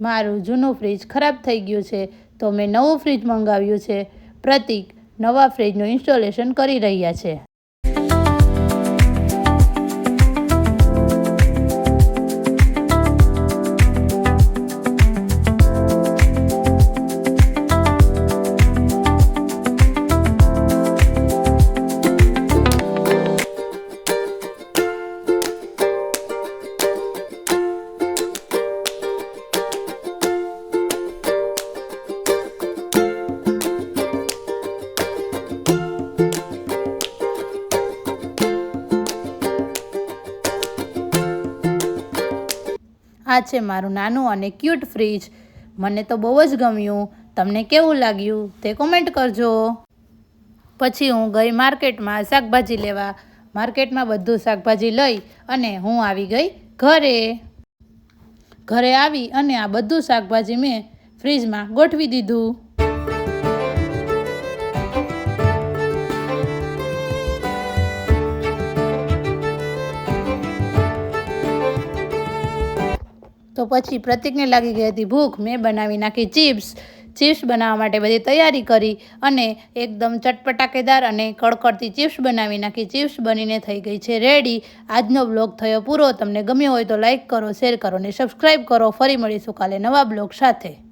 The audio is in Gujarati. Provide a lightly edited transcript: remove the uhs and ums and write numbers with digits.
મારું જૂનું ફ્રીજ ખરાબ થઈ ગયું છે તો મેં નવું ફ્રીજ મંગાવ્યું છે. પ્રતિક નવા ફ્રીજનું ઇન્સ્ટોલેશન કરી રહ્યા છે. આ છે મારું નાનું અને ક્યુટ ફ્રીજ. મને તો બહુ જ ગમ્યું. તમને કેવું લાગ્યું તે કોમેન્ટ કરજો. પછી હું ગઈ માર્કેટમાં શાકભાજી લેવા. માર્કેટમાં બધું શાકભાજી લઈ અને હું આવી ગઈ ઘરે. ઘરે આવી અને આ બધું શાકભાજી મેં ફ્રીજમાં ગોઠવી દીધું. તો પછી પ્રતિકને લાગી ગઈ હતી ભૂખ. મેં બનાવી નાખી ચિપ્સ. ચિપ્સ બનાવવા માટે બધી તૈયારી કરી અને એકદમ ચટપટાકેદાર અને કડકડતી ચિપ્સ બનાવી નાખી. ચિપ્સ બનીને થઈ ગઈ છે રેડી. આજનો બ્લોગ થયો પૂરો. તમને ગમ્યો હોય તો લાઈક કરો, શેર કરો અને સબસ્ક્રાઈબ કરો. ફરી મળીશું કાલે નવા બ્લોગ સાથે.